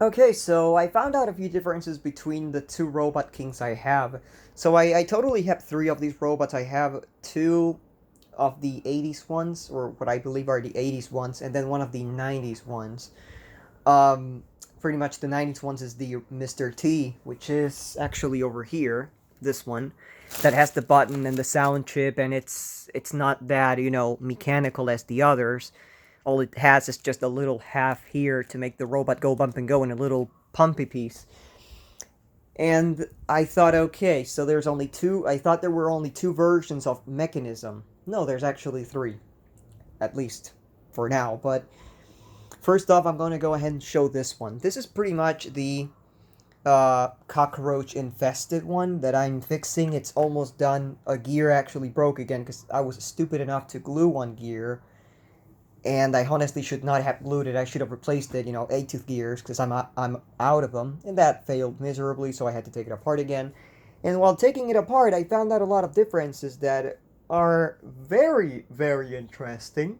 Okay, so I found out a few differences between the two Robot Kings I have. So I totally have three of these robots. I have two of the 80s ones, or what I believe are the 80s ones, and then one of the 90s ones. Um, Pretty much the 90s ones is the Mr. T, which is actually over here, this one, that has the button and the sound chip, and it's not that, mechanical as the others. All it has is just a little half here to make the robot go bump and go, and a little pumpy piece. And I thought, okay, so there's only two. I thought there were only two versions of mechanism. No, there's actually three, at least for now. But first off, I'm going to go ahead and show this one. This is pretty much the cockroach infested one that I'm fixing. It's almost done. A gear actually broke again because I was stupid enough to glue one gear, and I honestly should not have glued it. I should have replaced it, 8-tooth gears, because I'm out of them, and that failed miserably, so I had to take it apart again. And while taking it apart, I found out a lot of differences that are very, very interesting,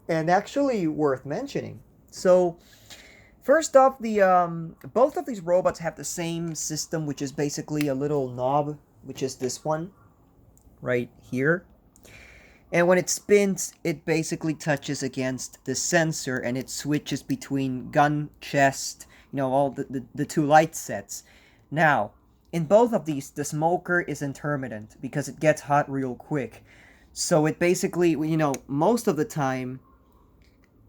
and actually worth mentioning. So, first off, the both of these robots have the same system, which is basically a little knob, which is this one, right here. And when it spins, it basically touches against the sensor and it switches between gun, chest, all the two light sets. Now, in both of these, the smoker is intermittent because it gets hot real quick. So it basically, most of the time,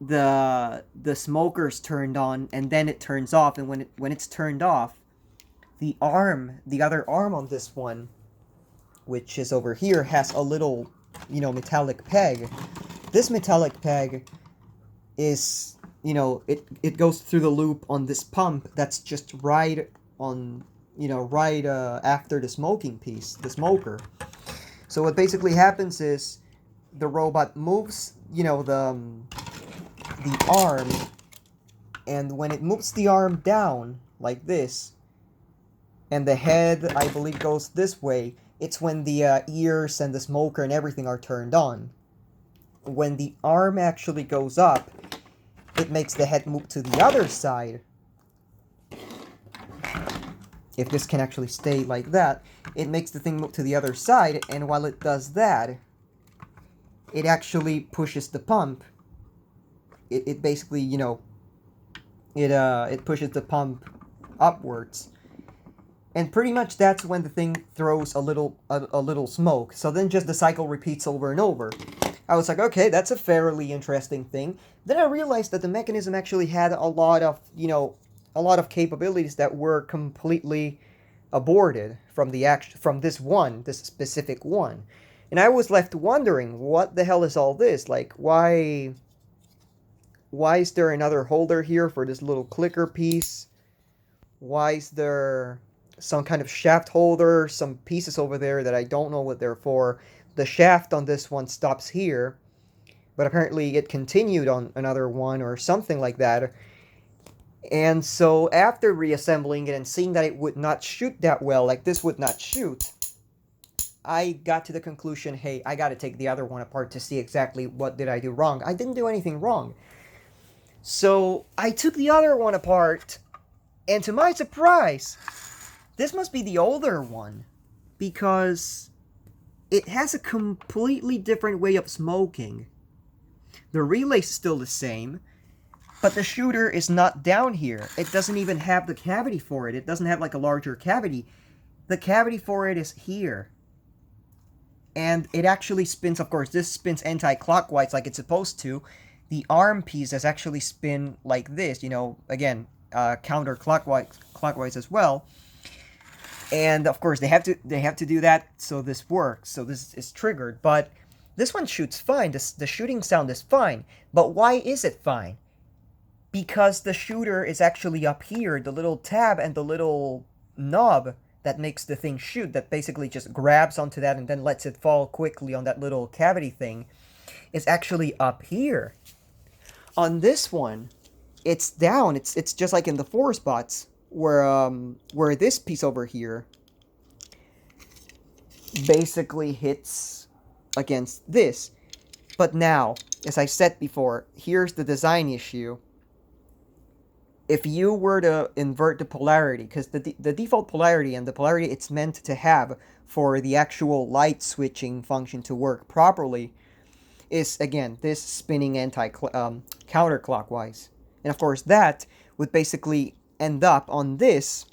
the smoker's turned on and then it turns off. And when it's turned off, the other arm on this one, which is over here, has a little metallic peg. This metallic peg is, it goes through the loop on this pump that's just right on, right after the smoking piece, the smoker. So what basically happens is the robot moves, the arm, and when it moves the arm down like this, and the head, I believe, goes this way, it's when the ears and the smoker and everything are turned on. When the arm actually goes up, it makes the head move to the other side. If this can actually stay like that, it makes the thing move to the other side, and while it does that, it actually pushes the pump. It basically, it pushes the pump upwards. And pretty much that's when the thing throws a little smoke. So then just the cycle repeats over and over. I was like, okay, that's a fairly interesting thing. Then I realized that the mechanism actually had a lot of capabilities that were completely aborted from this specific one. And I was left wondering, what the hell is all this? Like, why is there another holder here for this little clicker piece? Why is there some kind of shaft holder, some pieces over there that I don't know what they're for? The shaft on this one stops here, but apparently it continued on another one or something like that. And so after reassembling it and seeing that it would not shoot that well, like this would not shoot, I got to the conclusion, hey, I gotta take the other one apart to see exactly what did I do wrong. I didn't do anything wrong. So I took the other one apart, and to my surprise, this must be the older one, because it has a completely different way of smoking. The relay's still the same, but the shooter is not down here. It doesn't even have the cavity for it. It doesn't have like a larger cavity. The cavity for it is here. And it actually spins, of course, this spins anti-clockwise like it's supposed to. The arm piece has actually spin like this, again, counterclockwise as well. And of course they have to do that so this works, so this is triggered. But this one shoots fine. The shooting sound is fine. But why is it fine? Because the shooter is actually up here, the little tab and the little knob that makes the thing shoot, that basically just grabs onto that and then lets it fall quickly on that little cavity thing, is actually up here. On this one, it's down. It's just like in the 4 spots, where this piece over here basically hits against this. But now, as I said before, here's the design issue. if you were to invert the polarity, because the default polarity and the polarity it's meant to have for the actual light switching function to work properly is, again, this spinning counterclockwise. And of course that would basically end up on this,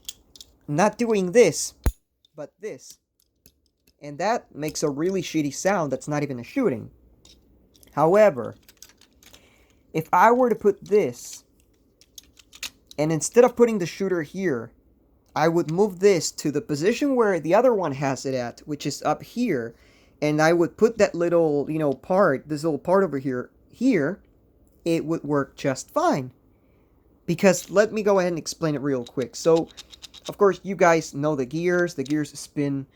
not doing this, but this. And that makes a really shitty sound that's not even a shooting. However, if I were to put this, and instead of putting the shooter here, I would move this to the position where the other one has it at, which is up here, and I would put that little, this little part over here, it would work just fine. Because let me go ahead and explain it real quick. So, of course, you guys know the gears. The gears spin,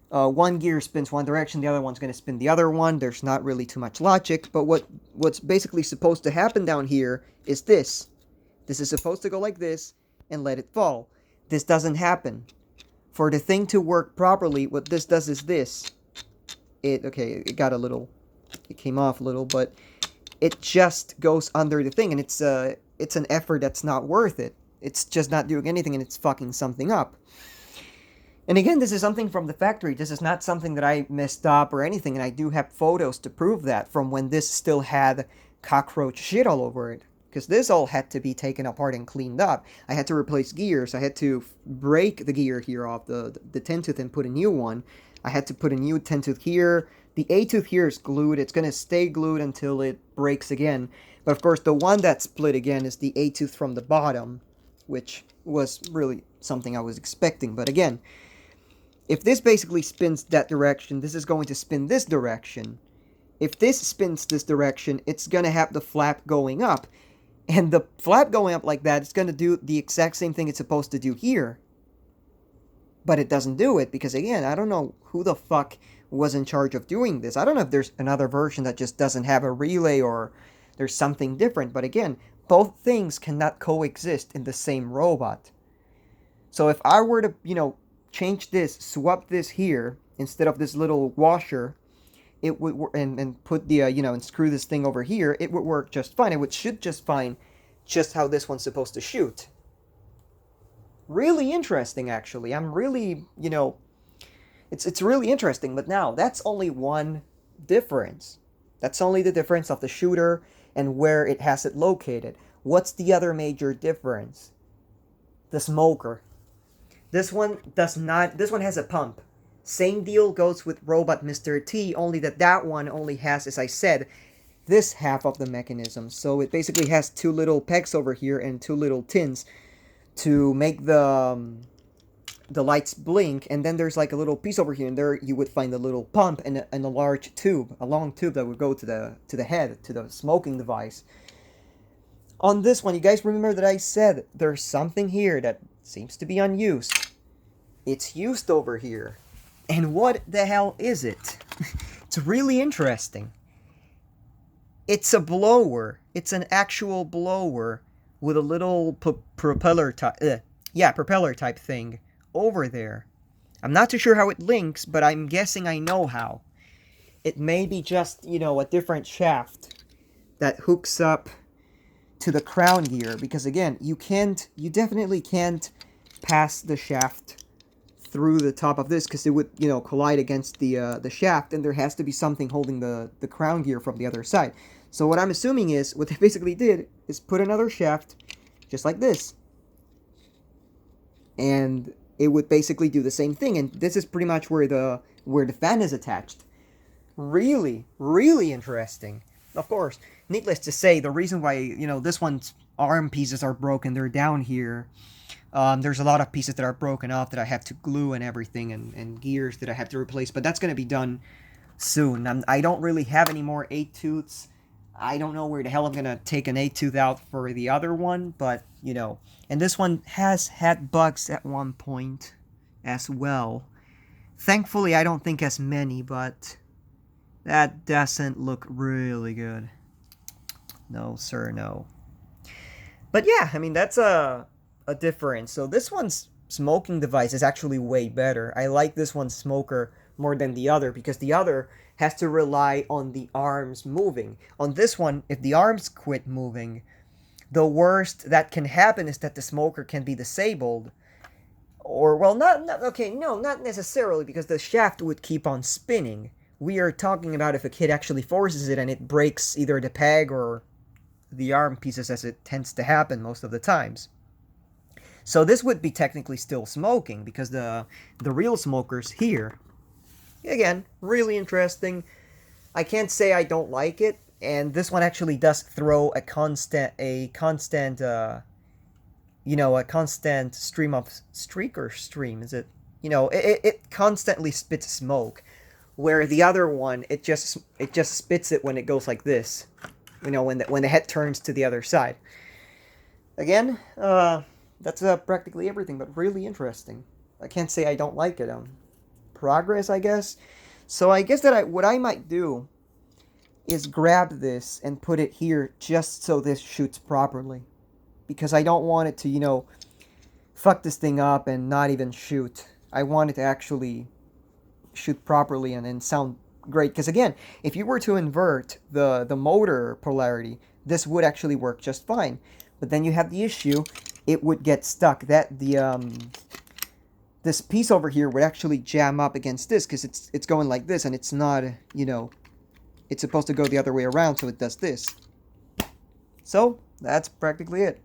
one gear spins one direction, the other one's going to spin the other one. There's not really too much logic, but what's basically supposed to happen down here is this. This is supposed to go like this and let it fall. This doesn't happen. For the thing to work properly, what this does is this. It came off a little, but it just goes under the thing, and it's an effort that's not worth it. It's just not doing anything, and it's fucking something up. And again, this is something from the factory. This is not something that I messed up or anything, and I do have photos to prove that from when this still had cockroach shit all over it. Because this all had to be taken apart and cleaned up. I had to replace gears. I had to break the gear here off the 10-tooth and put a new one. I had to put a new 10-tooth here. The 8-tooth here is glued. It's going to stay glued until it breaks again. But of course, the one that split again is the 8-tooth from the bottom, which was really something I was expecting. But again, if this basically spins that direction, this is going to spin this direction. If this spins this direction, it's going to have the flap going up. And the flap going up like that, it's going to do the exact same thing it's supposed to do here. But it doesn't do it because, again, I don't know who the fuck was in charge of doing this. I don't know if there's another version that just doesn't have a relay or there's something different. But again, both things cannot coexist in the same robot. So if I were to, change this, swap this here instead of this little washer, it would and put the and screw this thing over here, it would work just fine. It would shoot just fine, just how this one's supposed to shoot. Really interesting, actually. I'm really, it's really interesting. But now that's only one difference. That's only the difference of the shooter and where it has it located. What's the other major difference? The smoker. This one does not. This one has a pump. Same deal goes with Robot Mr. T, only that one only has, as I said, this half of the mechanism. So it basically has two little pegs over here and two little tins to make the lights blink. And then there's like a little piece over here, and there you would find a little pump and a large tube, a long tube that would go to the head, to the smoking device. On this one, you guys remember that I said there's something here that seems to be unused. It's used over here. And what the hell is it? It's really interesting. It's a blower. It's an actual blower with a little propeller type thing over there. I'm not too sure how it links, but I'm guessing I know how. It may be just, a different shaft that hooks up to the crown gear, because again, you definitely can't pass the shaft through the top of this, because it would, collide against the shaft, and there has to be something holding the crown gear from the other side. So what I'm assuming is, what they basically did is put another shaft, just like this, and it would basically do the same thing, and this is pretty much where the fan is attached. Really, really interesting. Of course, needless to say, the reason why, this one's arm pieces are broken, they're down here. There's a lot of pieces that are broken off that I have to glue and everything, and gears that I have to replace, but that's going to be done soon. I don't really have any more 8-tooths. I don't know where the hell I'm going to take an 8-tooth out for the other one, but, and this one has had bugs at one point as well. Thankfully, I don't think as many, but that doesn't look really good. No, sir, no. But yeah, I mean, that's a difference. So this one's smoking device is actually way better. I like this one's smoker more than the other, because the other has to rely on the arms moving. On this one, if the arms quit moving, The worst that can happen is that the smoker can be disabled. Or, well, okay, no, not necessarily, because the shaft would keep on spinning. We are talking about if a kid actually forces it and it breaks either the peg or the arm pieces, as it tends to happen most of the times. So this would be technically still smoking, because the real smoker's here. Again, really interesting. I can't say I don't like it, and this one actually does throw a constant stream of stream, is it? It constantly spits smoke, where the other one, it just spits it when it goes like this, when the head turns to the other side. Again, that's practically everything, but really interesting. I can't say I don't like it. Progress, I guess. So I guess that what I might do is grab this and put it here just so this shoots properly. Because I don't want it to, fuck this thing up and not even shoot. I want it to actually shoot properly and sound great. Because again, if you were to invert the motor polarity, this would actually work just fine. But then you have the issue, it would get stuck. This piece over here would actually jam up against this, because it's going like this, and it's not, it's supposed to go the other way around, so it does this. So, that's practically it.